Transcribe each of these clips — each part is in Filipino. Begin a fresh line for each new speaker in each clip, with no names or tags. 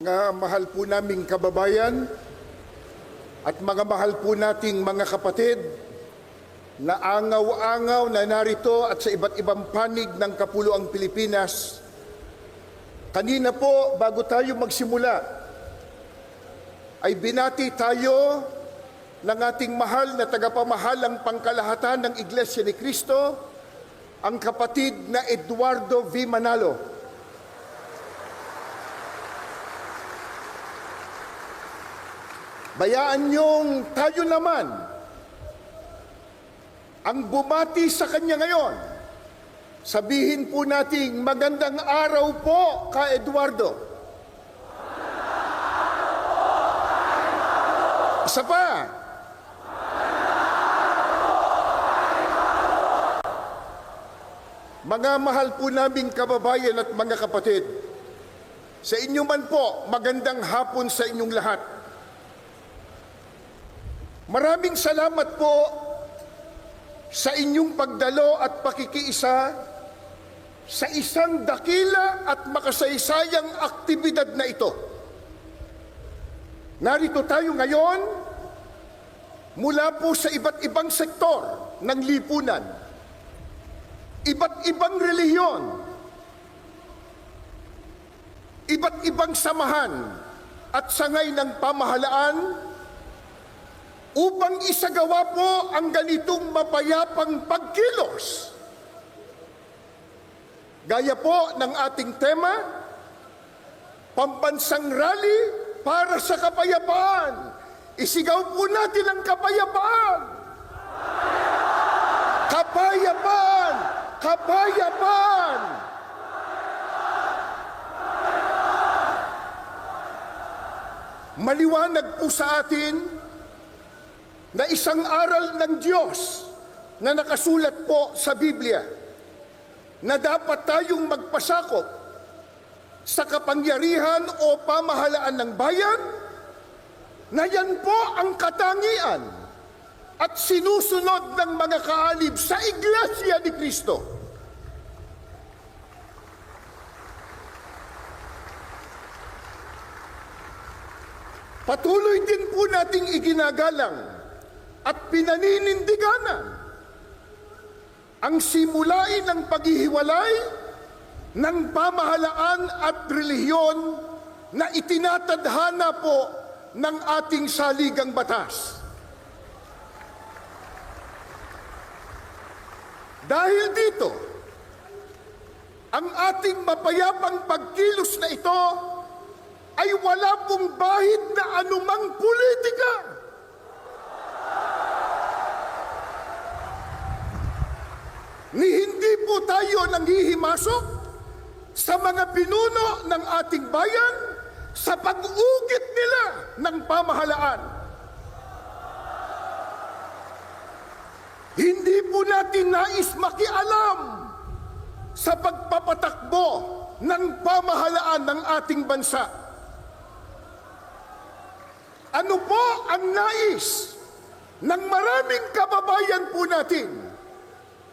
Mga mahal po naming kababayan at mga mahal po nating mga kapatid na angaw-angaw na narito at sa iba't ibang panig ng kapuluang Pilipinas. Kanina po, bago tayo magsimula, ay binati tayo ng ating mahal na tagapamahalang pangkalahatan ng Iglesia ni Cristo, ang kapatid na Eduardo V. Manalo. Bayaan niyong tayo naman ang bumati sa kanya ngayon. Sabihin po nating magandang araw po ka Eduardo. Isa pa. Mga mahal po naming kababayan at mga kapatid, sa inyo man po, magandang hapon sa inyong lahat. Maraming salamat po sa inyong pagdalo at pakikiisa sa isang dakila at makasaysayang aktibidad na ito. Narito tayo ngayon mula po sa iba't ibang sektor ng lipunan, iba't ibang relihiyon, iba't ibang samahan at sangay ng pamahalaan upang isagawa po ang ganitong mapayapang pagkilos. Gaya po ng ating tema, pambansang rally para sa kapayapaan. Isigaw po natin ang kapayapaan. Kapayapaan! Kapayapaan! Maliwanag po sa atin na isang aral ng Diyos na nakasulat po sa Biblia na dapat tayong magpasakop sa kapangyarihan o pamahalaan ng bayan, na yan po ang katangian at sinusunod ng mga kaalib sa Iglesia ni Cristo. Patuloy din po nating iginagalang at pinaninindiganan ang simulain ng paghihiwalay ng pamahalaan at relihiyon na itinatadhana po ng ating saligang batas. Dahil dito, ang ating mapayapang pagkilos na ito ay wala pong bahid na anumang politika. Ni hindi po tayo nanghihimasok sa mga pinuno ng ating bayan sa pag-ugit nila ng pamahalaan. Hindi po natin nais makialam sa pagpapatakbo ng pamahalaan ng ating bansa. Ano po ang nais ng maraming kababayan po natin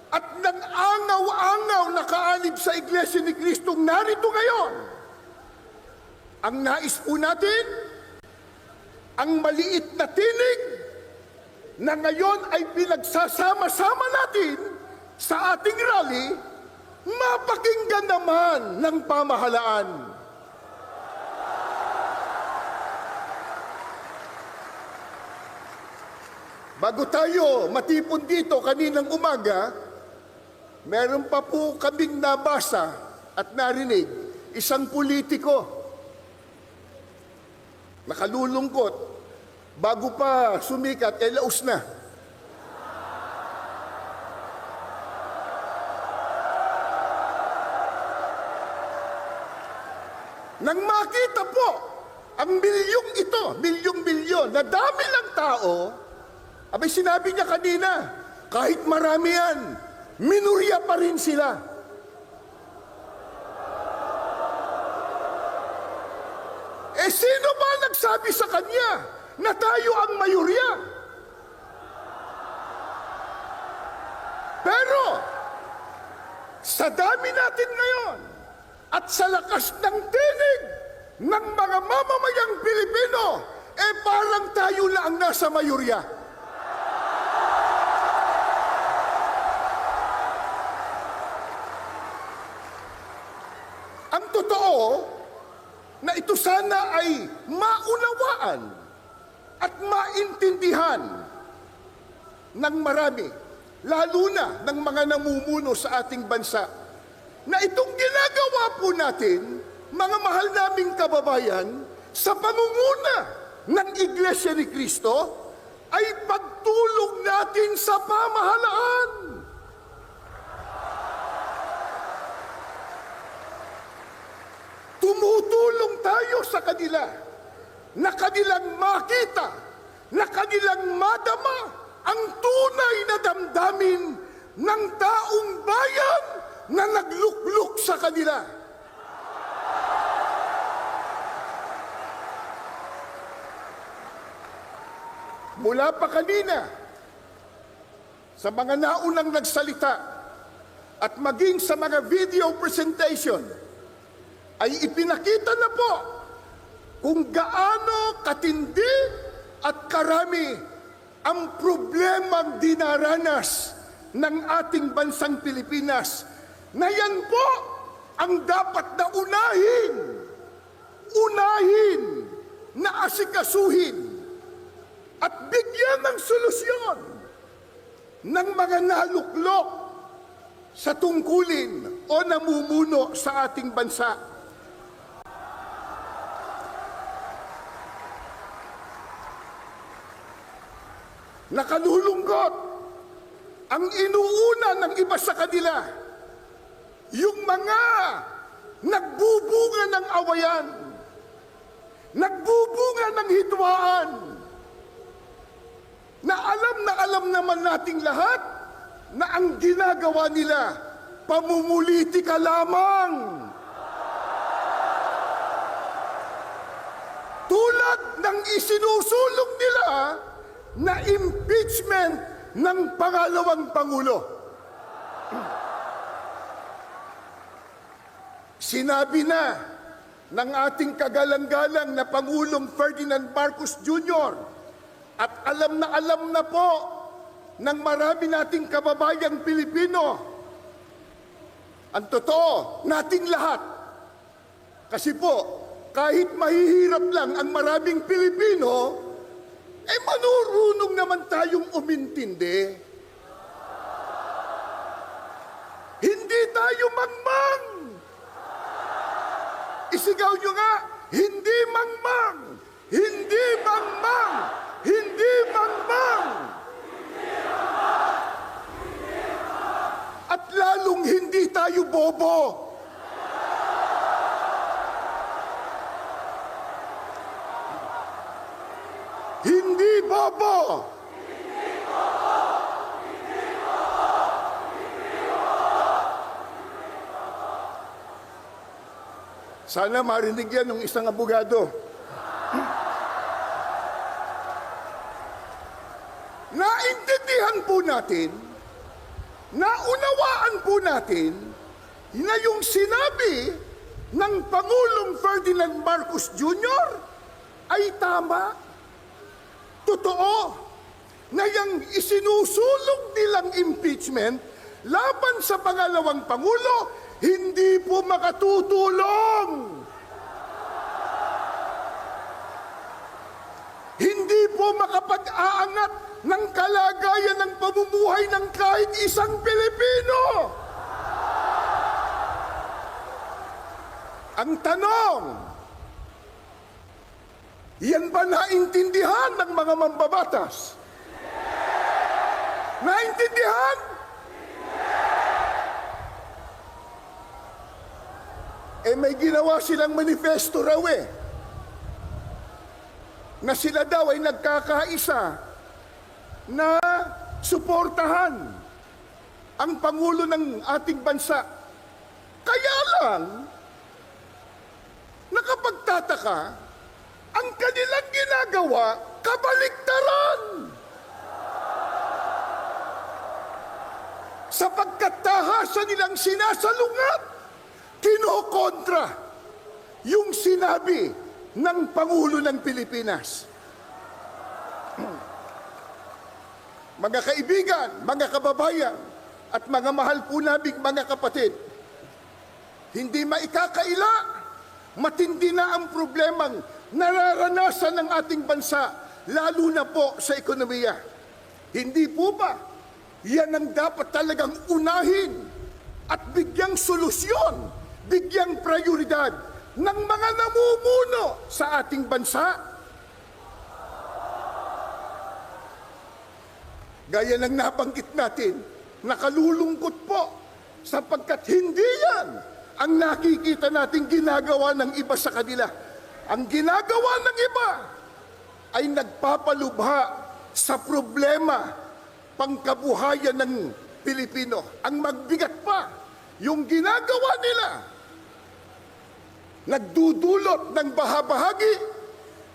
at ng angaw-angaw na kaalib sa Iglesia ni Cristo narito ngayon? Ang nais po natin, ang maliit na tinig na ngayon ay pinagsasama-sama natin sa ating rally, mapakinggan naman ng pamahalaan. Bago tayo matipon dito kaninang umaga, meron pa po kaming nabasa at narinig, isang politiko, nakalulungkot, bago pa sumikat, laos na. Nang makita po ang milyong ito, milyong-milyon, na dami ng tao, abay sinabi niya kanina, kahit marami yan, minurya pa rin sila. Sino ba nagsabi sa kanya na tayo ang mayurya? Pero, sa dami natin ngayon, at sa lakas ng tinig ng mga mamamayang Pilipino, parang tayo na ang nasa mayorya. Ang totoo, na ito sana ay maunawaan at maintindihan ng marami, lalo na ng mga namumuno sa ating bansa, na itong ginagawa po natin, mga mahal naming kababayan, sa pangunguna ng Iglesia ni Cristo, ay pagtulong natin sa pamahalaan. Tumutulong tayo sa kanila, na kanilang makita, na kanilang madama ang tunay na damdamin ng taong bayan na naglukluk sa kanila. Mula pa kanina, sa mga naunang nagsalita at maging sa mga video presentation, ay ipinakita na po kung gaano katindi at karami ang problemang dinaranas ng ating bansang Pilipinas, na yan po ang dapat na unahin na asikasuhin at bigyan ng solusyon ng mga naluklok sa tungkulin o namumuno sa ating bansa. Nakalulungkot ang inuuna ng iba sa kanila, yung mga nagbubunga ng awayan, nagbubunga ng hidwaan, na alam naman nating lahat na ang ginagawa nila, pamumulitika lamang. Tulad ng isinusulong nila na impeachment ng pangalawang Pangulo. Sinabi na ng ating kagalang-galang na Pangulong Ferdinand Marcos Jr., at alam na po ng marami nating kababayang Pilipino, ang totoo, nating lahat. Kasi po, kahit mahihirap lang ang maraming Pilipino, manurunong naman tayong umintindi. Hindi tayo mangmang. Isigaw nyo nga, hindi mangmang, hindi mangmang, hindi mangmang. At lalong hindi tayo bobo. Hindi bobo. Sana marinig yan ng isang abogado. Naintindihan po natin, naunawaan po natin, na yung sinabi ng Pangulong Ferdinand Marcos Jr. ay tama. Totoo na yung isinusulong nilang impeachment laban sa pangalawang Pangulo, hindi po makatutulong. Hindi po makapag-aangat ng kalagayan ng pamumuhay ng kahit isang Pilipino. Ang tanong, yan ba naintindihan ng mga mambabatas? Naintindihan? May ginawa silang manifesto raw na sila daw ay nagkakaisa na suportahan ang Pangulo ng ating bansa. Kaya lang, nakapagtataka, ang kanilang ginagawa, kabaliktaran. Sapagkat tahasan nilang sinasalungat, kinokontra yung sinabi ng Pangulo ng Pilipinas. Mga kaibigan, mga kababayan, at mga mahal po naming mga kapatid, hindi maikakaila, matindi na ang problemang nararanasan ng ating bansa, lalo na po sa ekonomiya. Hindi po ba yan ang dapat talagang unahin at bigyang solusyon, bigyang prioridad ng mga namumuno sa ating bansa? Gaya ng nabanggit natin, nakalulungkot po sapagkat hindi yan ang nakikita nating ginagawa ng iba sa kanila. Ang ginagawa ng iba ay nagpapalubha sa problema pangkabuhayan ng Pilipino. Ang magbigat pa, yung ginagawa nila, nagdudulot ng bahabahagi,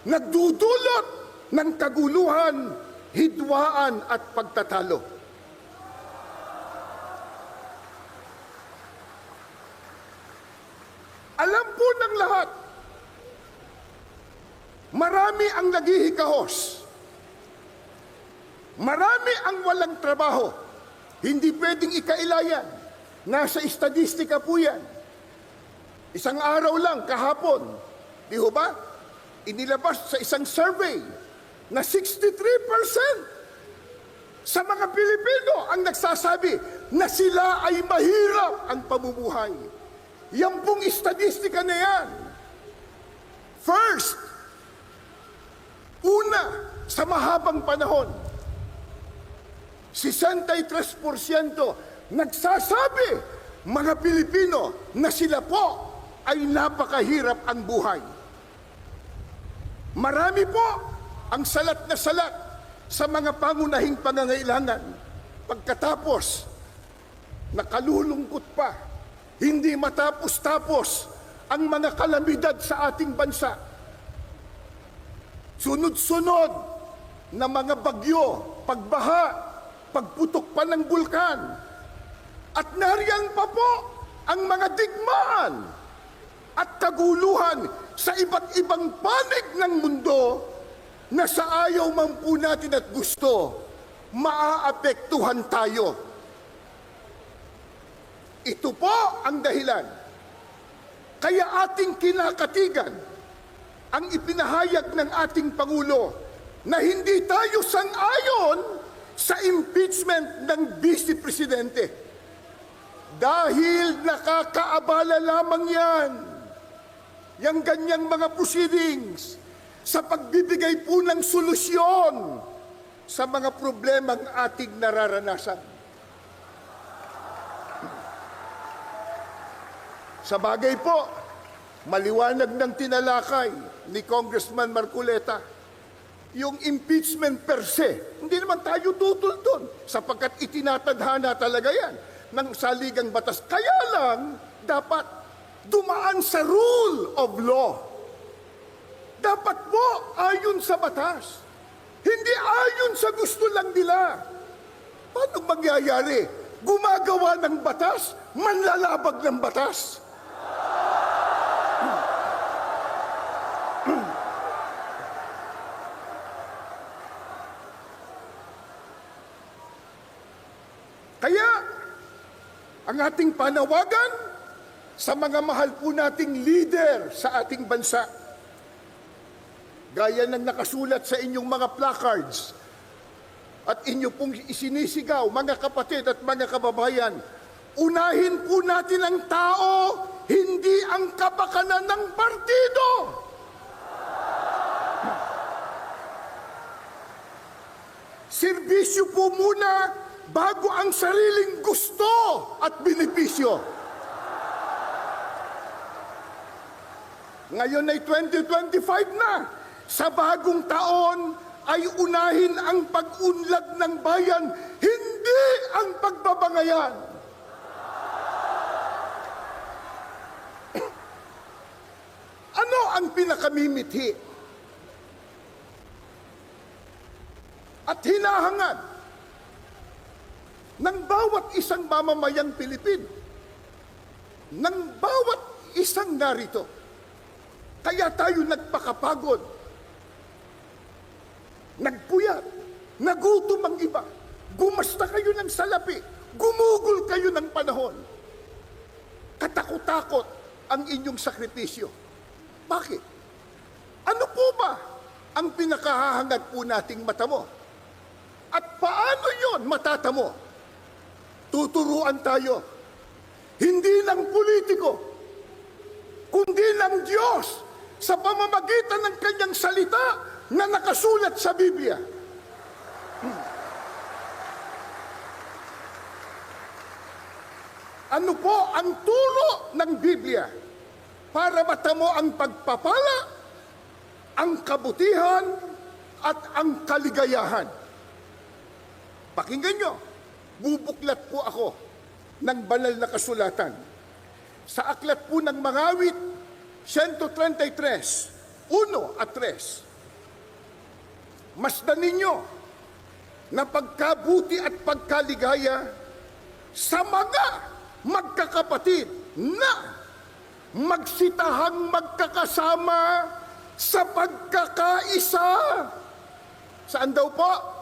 nagdudulot ng kaguluhan, hidwaan at pagtatalo. Alam po ng lahat, marami ang naghihikahos. Marami ang walang trabaho. Hindi pwedeng ikailayan. Nasa estadistika po yan. Isang araw lang, kahapon, di ho ba? Inilabas sa isang survey na 63% sa mga Pilipino ang nagsasabi na sila ay mahirap ang pamumuhay. Yan pong estadistika na yan. First, una, sa mahabang panahon, 63% nagsasabi, mga Pilipino, na sila po ay napakahirap ang buhay. Marami po ang salat na salat sa mga pangunahing pangangailangan. Pagkatapos, nakalulungkot pa, hindi matapos-tapos ang mga kalamidad sa ating bansa. Sunod-sunod na mga bagyo, pagbaha, pagputok pa ng bulkan. At nariyan pa po ang mga digmaan at kaguluhan sa iba't ibang panig ng mundo na sa ayaw man po natin at gusto, maaapektuhan tayo. Ito po ang dahilan. Kaya ating kinakatigan ang ipinahayag ng ating Pangulo na hindi tayo sang-ayon sa impeachment ng Vice Presidente. Dahil nakakaabala lamang yan, yung ganyang mga proceedings, sa pagbibigay po ng solusyon sa mga problemang ating nararanasan. Sa bagay po, maliwanag ng tinalakay ni Congressman Marcoleta, yung impeachment per se, hindi naman tayo tutol doon sapagkat itinatadhana talaga yan ng saligang batas. Kaya lang, dapat dumaan sa rule of law. Dapat po ayon sa batas. Hindi ayon sa gusto lang nila. Paano mangyayari? Gumagawa ng batas, manlalabag ng batas. Kaya, ang ating panawagan sa mga mahal po nating leader sa ating bansa, gaya ng nakasulat sa inyong mga placards at inyo pong isinisigaw, mga kapatid at mga kababayan, unahin po natin ang tao, hindi ang kapakanan ng partido. Serbisyo po muna bago ang sariling gusto at benepisyo. Ngayon ay 2025 na. Sa bagong taon ay unahin ang pag-unlad ng bayan, hindi ang pagbabangayan. Ano ang pinakamimithi at hinahangad ng bawat isang mamamayang Pilipino, ng bawat isang narito? Kaya tayo nagpakapagod, nagpuyat, nagutom ang iba, gumasta kayo ng salapi, gumugol kayo ng panahon. Katakot-takot ang inyong sakripisyo. Bakit? Ano po ba ang pinakahahangad po nating mata mo? At paano yon matatamo? Tuturuan tayo, hindi ng politiko, kundi ng Diyos sa pamamagitan ng kanyang salita na nakasulat sa Biblia. Ano po ang turo ng Biblia para matamo ang pagpapala, ang kabutihan, at ang kaligayahan? Pakinggan nyo, bubuklat po ako ng banal na kasulatan. Sa aklat po ng Mangawit, 133, 1 at 3. Masdan ninyo na pagkabuti at pagkaligaya sa mga magkakapatid na magsitahang magkakasama sa pagkakaisa. Saan daw po?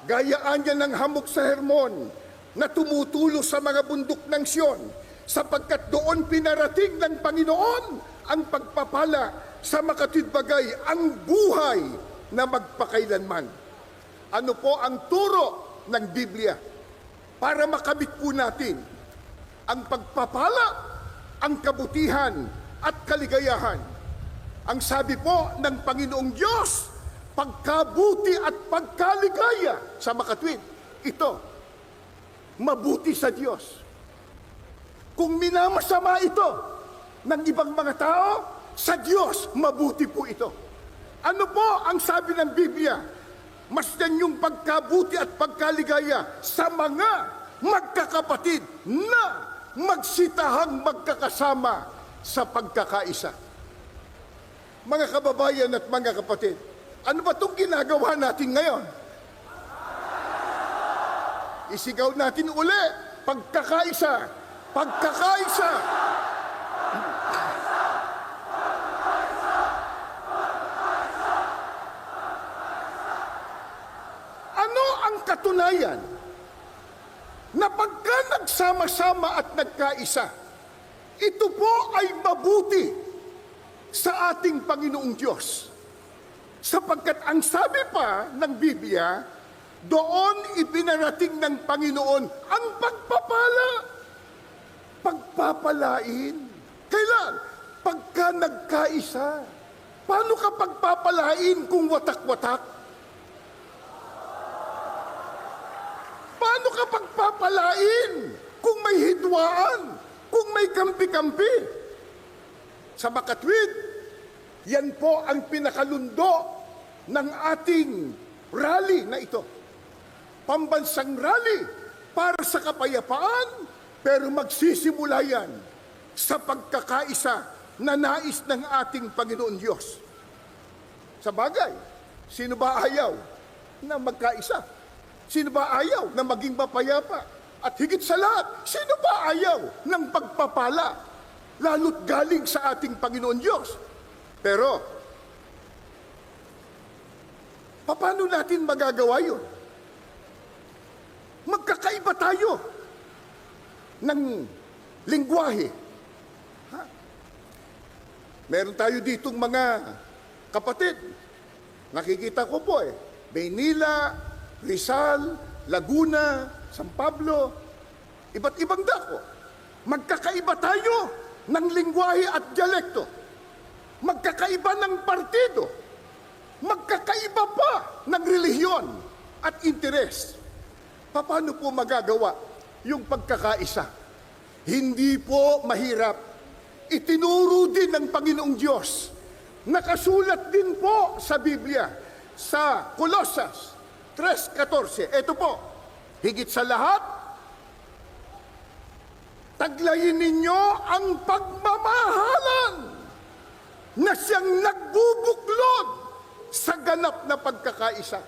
Gayaan niya ng hamog sa Hermon na tumutulo sa mga bundok ng Sion, sapagkat doon pinarating ng Panginoon ang pagpapala sa makatwidbagay, ang buhay na magpakailanman. Ano po ang turo ng Biblia para makamit po natin ang pagpapala, ang kabutihan at kaligayahan? Ang sabi po ng Panginoong Diyos, pagkabuti at pagkaligaya sa makatwid, ito, mabuti sa Diyos. Kung minamasama ito ng ibang mga tao, sa Diyos, mabuti po ito. Ano po ang sabi ng Biblia? Masdan yung pagkabuti at pagkaligaya sa mga magkakapatid na magsitahang magkakasama sa pagkakaisa. Mga kababayan at mga kapatid, ano ba itong ginagawa natin ngayon? Isigaw natin uli, pagkakaisa, pagkakaisa. Ano ang katunayan na pagka nagsama-sama at nagkaisa, ito po ay mabuti sa ating Panginoong Diyos? Sapagkat ang sabi pa ng Biblia, doon ipinarating ng Panginoon ang pagpapala. Pagpapalain. Kailan? Pagka nagkaisa. Paano ka pagpapalain kung watak-watak? Paano ka pagpapalain kung may hidwaan? Kung may kampi-kampi? Sa makatwid, yan po ang pinakalundo ng ating rally na ito. Pambansang rally para sa kapayapaan, pero magsisimula yan sa pagkakaisa na nais ng ating Panginoon Diyos. Sa bagay, sino ba ayaw na magkaisa? Sino ba ayaw na maging mapayapa? At higit sa lahat, sino ba ayaw ng pagpapala? Lalo't galing sa ating Panginoon Diyos. Pero, paano natin magagawa yun? Magkakaiba tayo ng lingwahe. Meron tayo ditong mga kapatid. Nakikita ko po Maynila, Rizal, Laguna, San Pablo, iba't ibang dako. Magkakaiba tayo ng lingwahe at dialekto. Magkakaiba ng partido. Magkakaiba pa ng relihiyon at interes. Paano po magagawa yung pagkakaisa? Hindi po mahirap. Itinuro din ng Panginoong Diyos. Nakasulat din po sa Biblia, sa Colosas 3:14. Ito po, higit sa lahat, taglayin ninyo ang pagmamahalan na siyang nagbubuklod sa ganap na pagkakaisa.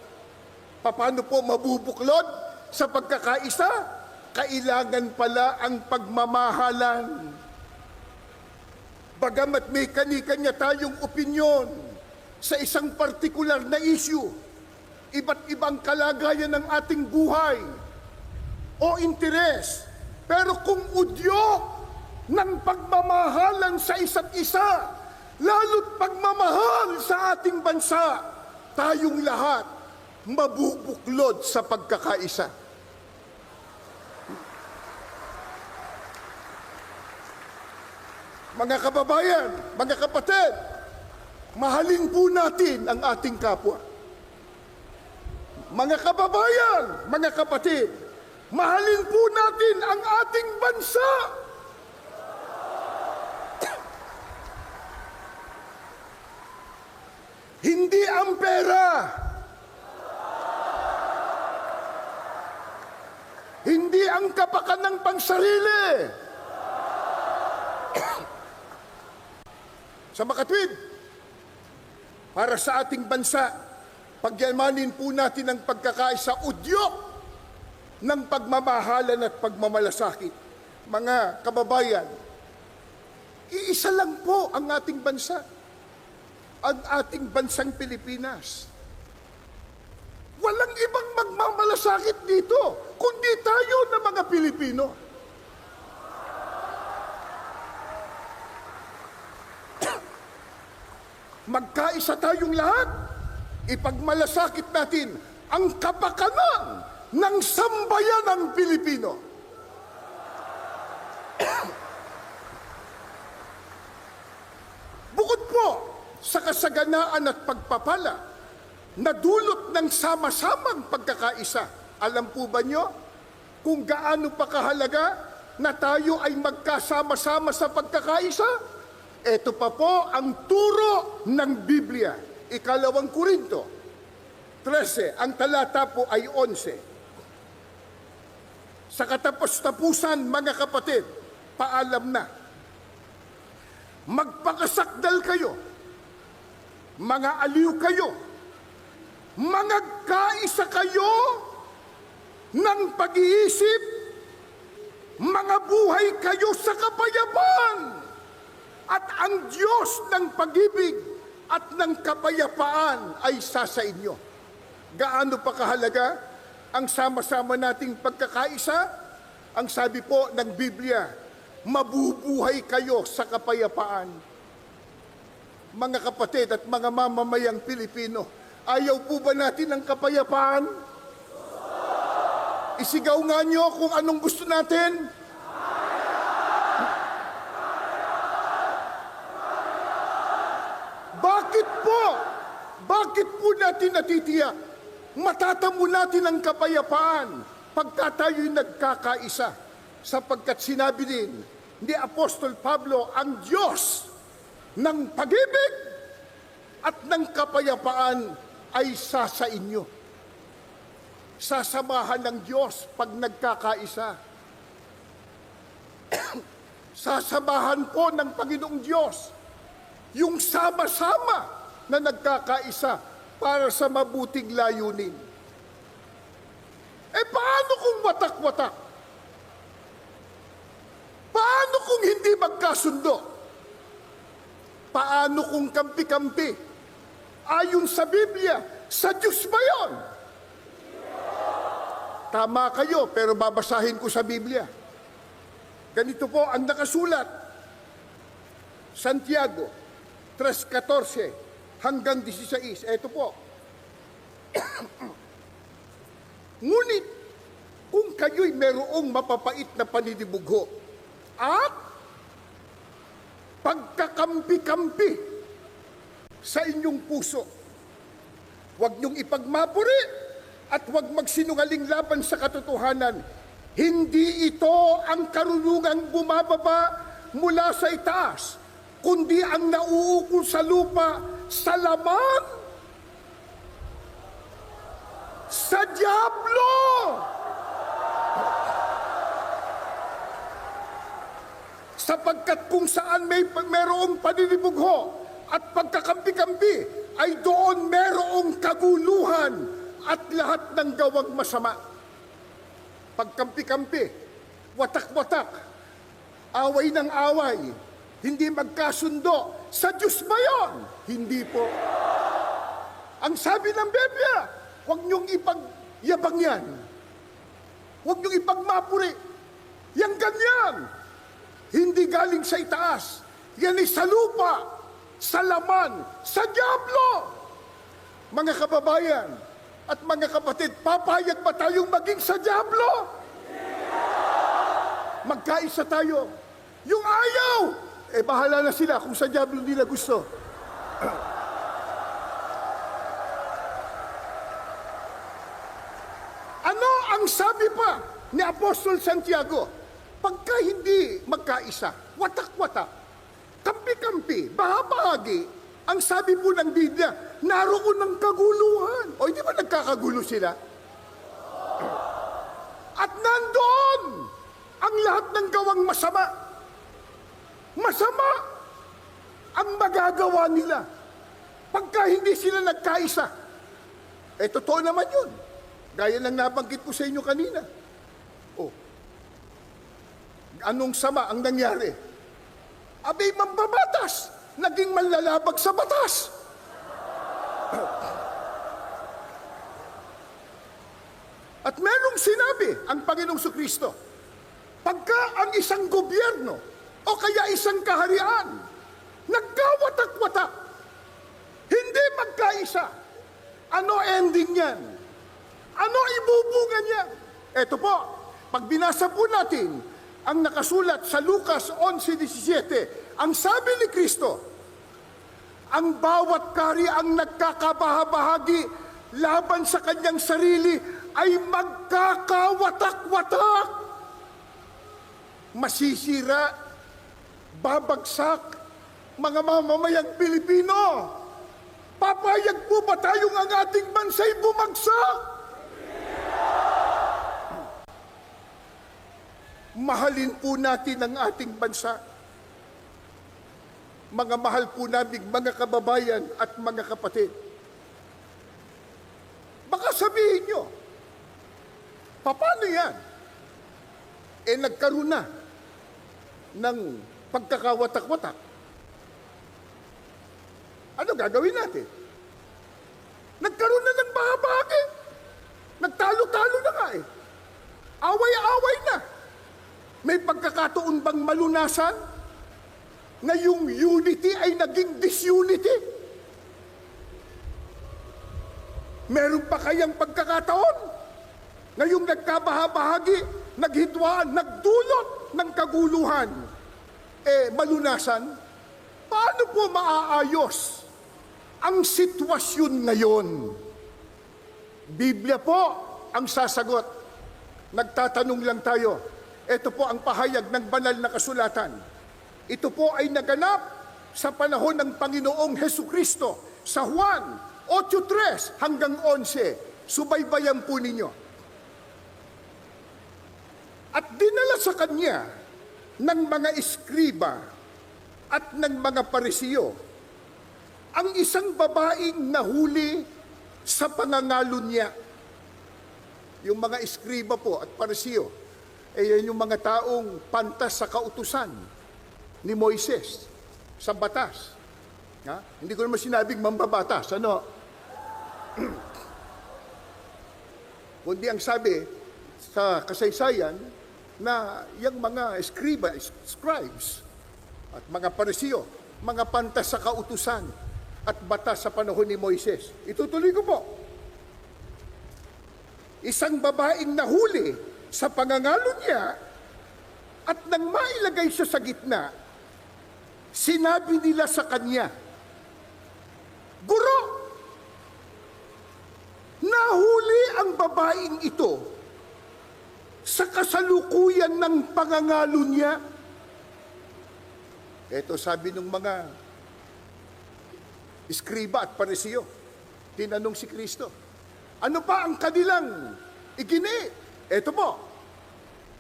Paano po mabubuklod sa pagkakaisa? Kailangan pala ang pagmamahalan. Bagamat may kani-kanya tayong opinyon sa isang partikular na issue, iba't ibang kalagayan ng ating buhay o interes, pero kung udyok ng pagmamahalan sa isa't isa, lalo't pagmamahal sa ating bansa, tayong lahat mabubuklod sa pagkakaisa. Mga kababayan, mga kapatid, mahalin po natin ang ating kapwa. Mga kababayan, mga kapatid, mahalin po natin ang ating bansa. Hindi ang pera, hindi ang kapakanan ng pansarili. Sa makatwid, para sa ating bansa, pagyamanin po natin ang pagkakaisa, udyok ng pagmamahalan at pagmamalasakit. Mga kababayan, iisa lang po ang ating bansa, ang ating bansang Pilipinas. Walang ibang magmamalasakit dito, kundi tayo na mga Pilipino. Magkaisa tayong lahat, ipagmalasakit natin ang kapakanan ng sambayanang Pilipino. Bukod po sa kasaganaan at pagpapala na dulot ng sama-samang pagkakaisa, alam po ba nyo kung gaano pa kahalaga na tayo ay magkasama-sama sa pagkakaisa? Ito pa po ang turo ng Biblia. Ikalawang Korinto 13, ang talata po ay 11. Sa katapos-tapusan, mga kapatid, paalam na. Magpakasakdal kayo, mga aliw kayo, mangagkaisa kayo ng pag-iisip, mga buhay kayo sa kapayapaan. At ang Diyos ng pag-ibig at ng kapayapaan ay sa inyo. Gaano pa kahalaga ang sama-sama nating pagkakaisa? Ang sabi po ng Biblia, mabubuhay kayo sa kapayapaan. Mga kapatid at mga mamamayang Pilipino, ayaw po ba natin ng kapayapaan? Isigaw nga nyo kung anong gusto natin. Bakit po natin natitiyak? Matatamo natin ang kapayapaan pagka tayo'y nagkakaisa. Sapagkat sinabi din ni Apostol Pablo, ang Diyos ng pag-ibig at ng kapayapaan ay sa inyo. Sasamahan ng Diyos pag nagkakaisa. Sasamahan po ng Panginoong Diyos yung sama-sama na nagkakaisa para sa mabuting layunin. Paano kung watak-watak? Paano kung hindi magkasundo? Paano kung kampi-kampi? Ayon sa Biblia, sa Diyos ba yun? Tama kayo, pero babasahin ko sa Biblia. Ganito po ang nakasulat. Santiago 3:14 hanggang 16. Ito po. Ngunit, kung kayo'y merong mapapait na paninibugho at pagkakampi-kampi sa inyong puso, huwag niyong ipagmapuri at huwag magsinungaling laban sa katotohanan. Hindi ito ang karunungang bumababa mula sa itaas, kundi ang nauukol sa lupa, sa laman, sa dyablo. Sapagkat kung saan merong paninibugho at pagkakampi-kampi, ay doon merong kaguluhan at lahat ng gawang masama. Pagkampi-kampi, watak-watak, away ng away, Hindi magkasundo. Sa Diyos ba yun? Hindi po. Ang sabi ng Biblia, huwag niyong ipagyabang yan. Huwag niyong ipagmapuri. Yang ganyan. Hindi galing sa itaas. Yan ay sa lupa, sa laman, sa dyablo. Mga kababayan at mga kapatid, papayag ba tayong maging sa dyablo? Magkaisa tayo. Yung ayaw, bahala na sila kung sa dyablo nila gusto. Ano ang sabi pa ni Apostol Santiago? Pagka hindi magkaisa, watak-watak, kampi-kampi, bahagi, ang sabi po ng Biblia, naroon ng kaguluhan. O hindi ba nagkakagulo sila? At nandoon ang lahat ng gawang masama. Masama ang magagawa nila pagka hindi sila nagkaisa. Totoo naman yun. Gaya ng nabanggit ko sa inyo kanina. Anong sama ang nangyari? Abay, mambabatas, naging manlalabag sa batas. At merong sinabi ang Panginoong Kristo, pagka ang isang gobyerno o kaya isang kaharian nagkawatak-watak, hindi magkaisa, ano ending niyan? Ano ibubunga niya? Ito po, pag binasa po natin ang nakasulat sa Lucas 11:17, ang sabi ni Kristo, ang bawat kahariang nagkakabahabahagi laban sa kanyang sarili ay magkakawatak-watak. Masisira, babagsak, mga mamamayang Pilipino. Papayag po ba tayong ang ating bansa'y bumagsak? Mahalin po natin ang ating bansa. Mga mahal po namin, mga kababayan at mga kapatid. Baka sabihin nyo, paano yan? Nagkaroon na ng pagkakawatak-watak. Ano gagawin natin? Nagkaroon na ng bahagi. Nagtalo-talo na nga Away-away na. May pagkakataon bang malunasan na yung unity ay naging disunity? Meron pa kayang pagkakataon na yung nagkabahabahagi, naghitwaan, nagdulot ng kaguluhan, malunasan? Paano po maaayos ang sitwasyon ngayon? Biblia po ang sasagot. Nagtatanong lang tayo. Ito po ang pahayag ng banal na kasulatan. Ito po ay naganap sa panahon ng Panginoong Hesukristo sa Juan 8:3 hanggang 11. Subaybayan po ninyo. At dinala sa kanya ng mga eskriba at ng mga parisiyo ang isang babaeng nahuli sa pangangalo niya. Yung mga eskriba po at parisiyo, yan yung mga taong pantas sa kautusan ni Moises sa batas. Hindi ko naman sinabing mambabatas, ano? Kundi ang sabi sa kasaysayan na yung mga scribes at mga parisiyo, mga pantas sa kautusan at batas sa panahon ni Moises. Itutuloy ko po. Isang babaeng nahuli sa pangangalo niya at nang mailagay siya sa gitna, sinabi nila sa kanya, Guro, nahuli ang babaeng ito sa kasalukuyan ng pangangalo niya. Ito sabi ng mga eskriba at parisiyo. Tinanong si Kristo, ano pa ang kanilang igini? Ito po,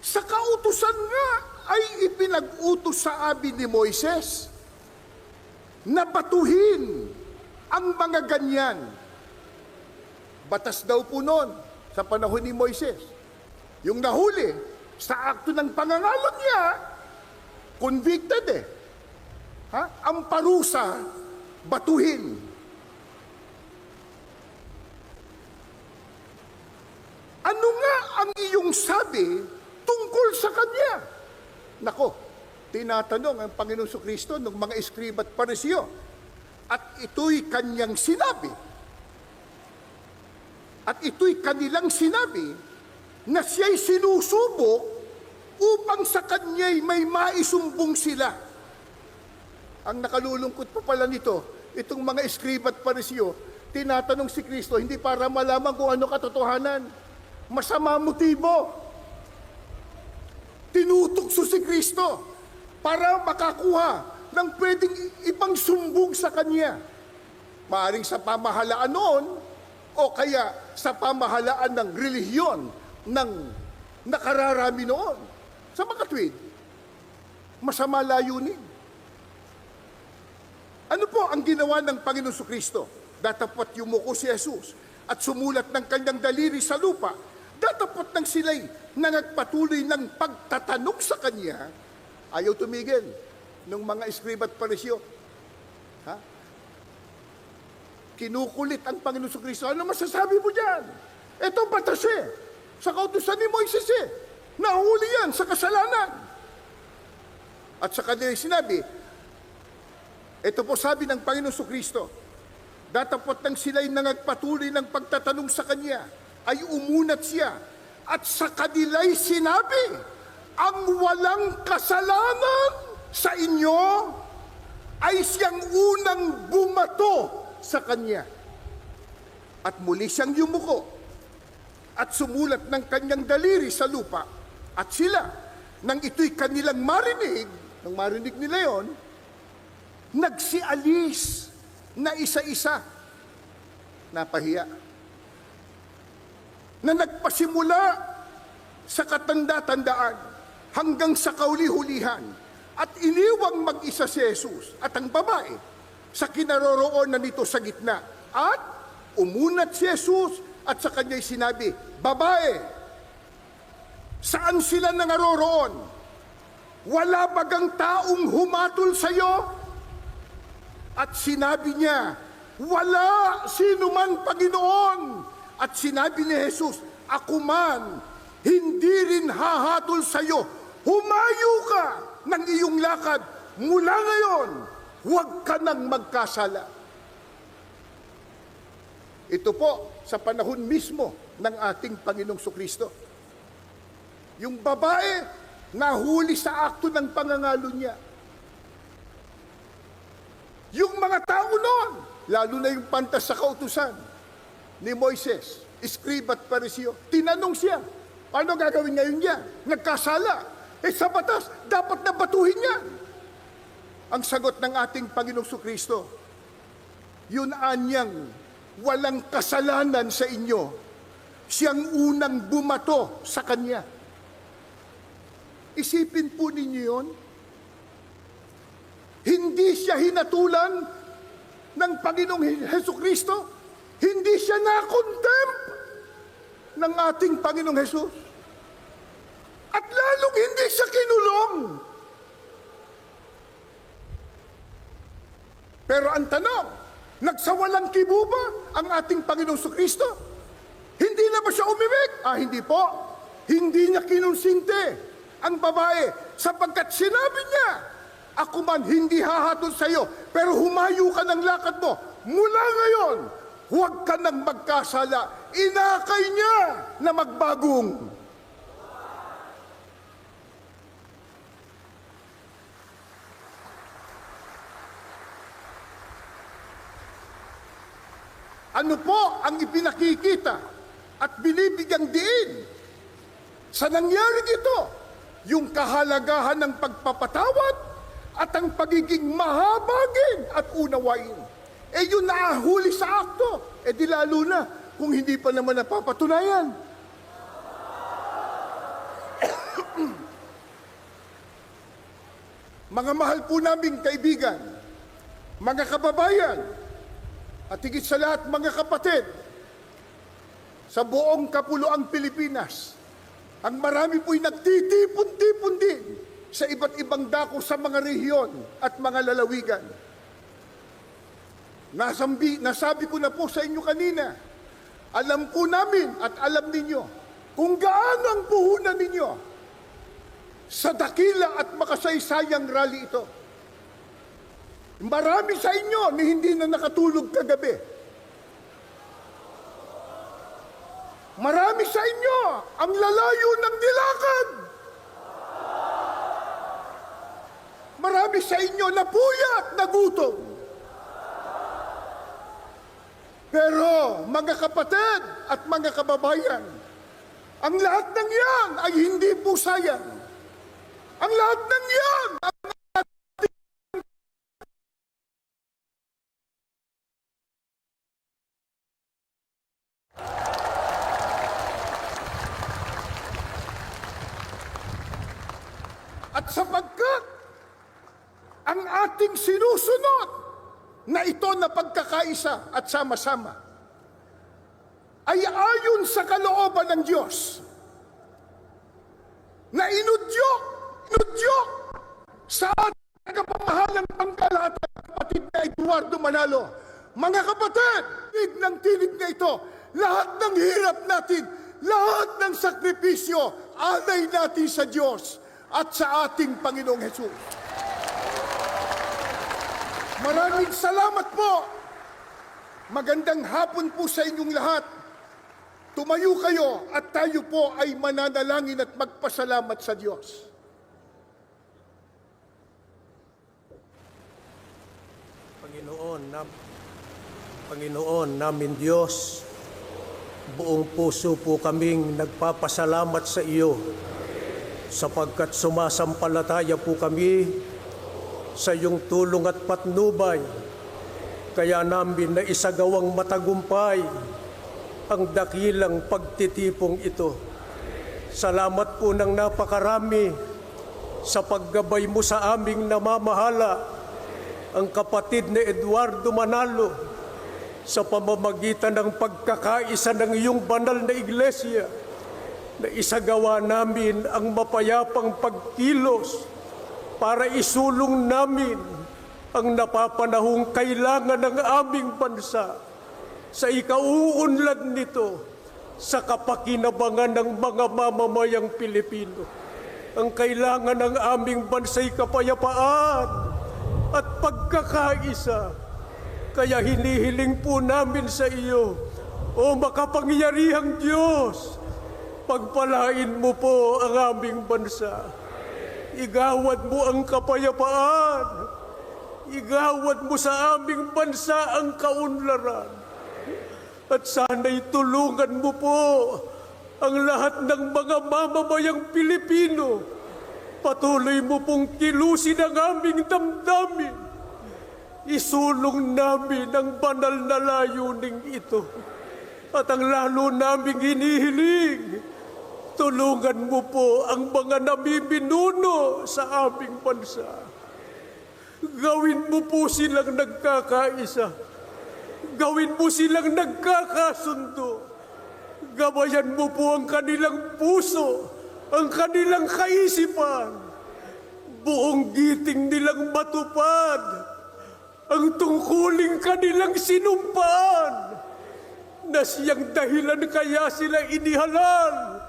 sa kautusan nga ay ipinag-utos sa abi ni Moises na batuhin ang mga ganyan. Batas daw po noon sa panahon ni Moises. Yung nahuli sa akto ng pangangalo niya, convicted Ang parusa, batuhin. Ano nga ang iyong sabi tungkol sa Kanya? Nako, tinatanong ang Panginoong Kristo ng mga Eskriba at Pariseo. At ito'y Kanyang sinabi. At ito'y kanilang sinabi na siya'y sinusubok upang sa Kanya'y may maisumbong sila. Ang nakalulungkot pa pala nito, itong mga Eskriba at Pariseo, tinatanong si Kristo, hindi para malaman kung ano katotohanan. Masama motibo. Tinutukso si Kristo para makakuha ng pwedeng ibang sumbong sa Kanya. Maaring sa pamahalaan noon o kaya sa pamahalaan ng relihiyon ng nakararami noon. Sa mga tuwid, masama layunin. Ano po ang ginawa ng Panginoon Kristo? Datapot yumuko si Jesus at sumulat ng kanyang daliri sa lupa. Datapot nang sila'y nangagpatuloy ng pagtatanong sa Kanya, ayaw tumigil ng mga Eskriba at Pariseo. Kinukulit ang Panginoon Kristo. Ano masasabi mo dyan? Ito batas sa kautusan ni Moises Nahuli yan sa kasalanan. At sa kanila sinabi, ito po sabi ng Panginoon Kristo, datapot nang sila'y nangagpatuloy ng pagtatanong sa Kanya, ay umunat siya at sa kanila'y sinabi, ang walang kasalanan sa inyo ay siyang unang bumato sa Kanya. At muli siyang yumuko at sumulat ng kanyang daliri sa lupa. At sila, nang ito'y kanilang marinig, nang marinig nila yon, nagsialis na isa-isa. Napahiya. Na nagpasimula sa katanda-tandaan hanggang sa kauli-hulihan at iniwang mag-isa si Jesus at ang babae sa kinaroroonan nito sa gitna. At umunat si Jesus at sa kanya'y sinabi, babae, saan sila nangaroroon? Wala bagang taong humatol sa iyo? At sinabi niya, wala sino man, Panginoon. At sinabi ni Jesus, ako man, hindi rin hahatol sa iyo. Humayo ka ng iyong lakad. Mula ngayon, huwag ka nang magkasala. Ito po sa panahon mismo ng ating Panginoong Kristo. Yung babae, nahuli sa akto ng pangangalo niya. Yung mga tao noon, lalo na yung pantas sa kautusan ni Moises, Eskriba at Pariseo, tinanong siya, paano gagawin ngayon niya? Nagkasala. Sa batas, dapat na batuhin niya. Ang sagot ng ating Panginoong Kristo, yun anyang walang kasalanan sa inyo, siyang unang bumato sa Kanya. Isipin po ninyo yun. Hindi siya hinatulan ng Panginoong Kristo. Hindi siya na-contempt ng ating Panginoong Jesus. At lalong hindi siya kinulong. Pero ang tanong, nagsawalang kibo ba ang ating Panginoong Kristo? Hindi na ba siya umimik? Hindi po. Hindi niya kinonsinte ang babae sapagkat sinabi niya, ako man hindi hahatol sa iyo, pero humayo ka ng lakad mo. Mula ngayon, huwag ka nang magkasala. Inakay niya na magbagong. Ano po ang ipinakikita at binibigyang diin sa nangyari dito? Yung kahalagahan ng pagpapatawad at ang pagiging mahabagin at unawain. Yun nahuli sa akto. Di lalo na kung hindi pa naman napapatunayan. Mga mahal po naming kaibigan, mga kababayan, at higit sa lahat mga kapatid, sa buong kapuluang Pilipinas, ang marami po'y nagtitipon-tipon din sa iba't ibang dako sa mga rehiyon at mga lalawigan. Nasabi ko na po sa inyo kanina, alam po namin at alam ninyo kung gaano ang puhunan ninyo sa dakila at makasaysayang rally ito. Marami sa inyo na hindi na nakatulog kagabi. Marami sa inyo ang lalayo ng nilakad. Marami sa inyo na puyat, na gutom. Pero mga kapatid at mga kababayan, ang lahat ng yan ay hindi po sayang. Ang lahat ng yan ay at sapagkat ang ating sinusunod na ito na pagkakaisa at sama-sama ay ayon sa kalooban ng Diyos na inudyok sa ating kapamahalang pangkalahatan, kapatid na Eduardo Manalo. Mga kapatid, tinig na ito, lahat ng hirap natin, lahat ng sakripisyo, alay natin sa Diyos at sa ating Panginoong Hesus. Maraming salamat po. Magandang hapon po sa inyong lahat. Tumayo kayo at tayo po ay mananalangin at magpasalamat sa Diyos.
Panginoon namin Diyos, buong puso po kaming nagpapasalamat sa iyo sapagkat sumasampalataya po kami sa iyong tulong at patnubay, kaya namin na isagawang matagumpay ang dakilang pagtitipong ito. Salamat po ng napakarami sa paggabay mo sa aming namamahala, ang kapatid na Eduardo Manalo, sa pamamagitan ng pagkakaisa ng iyong banal na iglesia, na isagawa namin ang mapayapang pagkilos para isulong namin ang napapanahong kailangan ng aming bansa sa ikauunlad nito sa kapakinabangan ng mga mamamayang Pilipino. Ang kailangan ng aming bansa'y kapayapaan at pagkakaisa. Kaya hinihiling po namin sa iyo, O makapangyarihang Diyos, pagpalain mo po ang aming bansa. Igawad mo ang kapayapaan. Igawad mo sa aming bansa ang kaunlaran. At sana'y tulungan mo po ang lahat ng mga mamamayang Pilipino. Patuloy mo pong kilusin ang aming damdamin. Isulong namin ang banal na layuning ito. At ang lalo naming hinihiling, tulungan mo po ang mga nabibinuno sa aming bansa. Gawin mo po silang nagkakaisa. Gawin mo silang nagkakasundo. Gabayan mo po ang kanilang puso, ang kanilang kaisipan. Buong giting nilang matupad ang tungkuling kanilang sinumpaan, na siyang dahilan kaya sila inihalal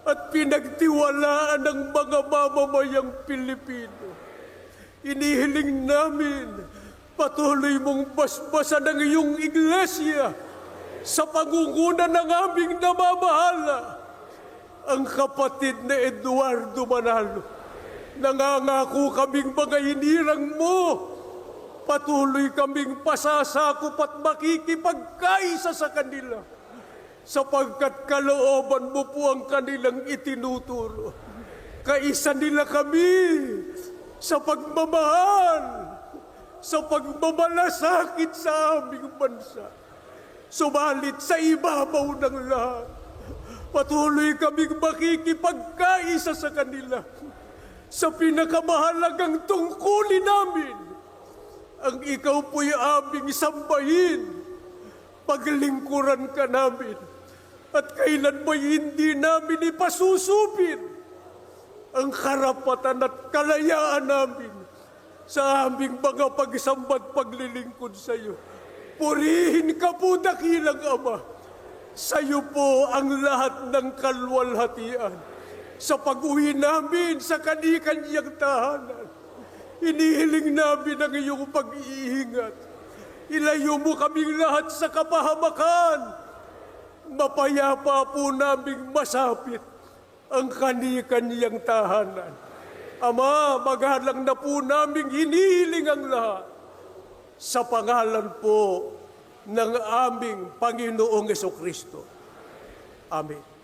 at pinagtiwalaan ng mga mamamayang Pilipino. Inihiling namin, patuloy mong basbasan ang iyong iglesia sa pangunguna ng aming namamahala, ang kapatid na Eduardo Manalo. Nangangako kaming mga hinirang mo, patuloy kaming pasasakop at makikipagkaisa sa kanila, sapagkat kalooban mo po ang kanilang itinuturo. Kaisa nila kami sa pagmamahal, sa pagmamalasakit sa aming bansa. Subalit sa ibabaw ng lahat, patuloy kaming makikipagkaisa sa kanila sa pinakamahalagang tungkulin namin, ang ikaw po'y aming sambahin, paglingkuran ka namin, at kailan mo'y hindi namin ipasusupin ang karapatan at kalayaan namin sa aming mga pagsambat paglilingkod sa iyo. Purihin ka po, dakilang Ama. Sa iyo po ang lahat ng kalwalhatian. Sa pag-uwi namin sa kani-kanyang tahanan, inihiling namin ang iyong pag-iingat. Ilayo mo kaming lahat sa kapahamakan. Mapayapa po naming masapit ang kani-kanyang tahanan. Ama, magalang na po naming hinihiling ang lahat sa pangalan po ng aming Panginoong Jesucristo. Amen.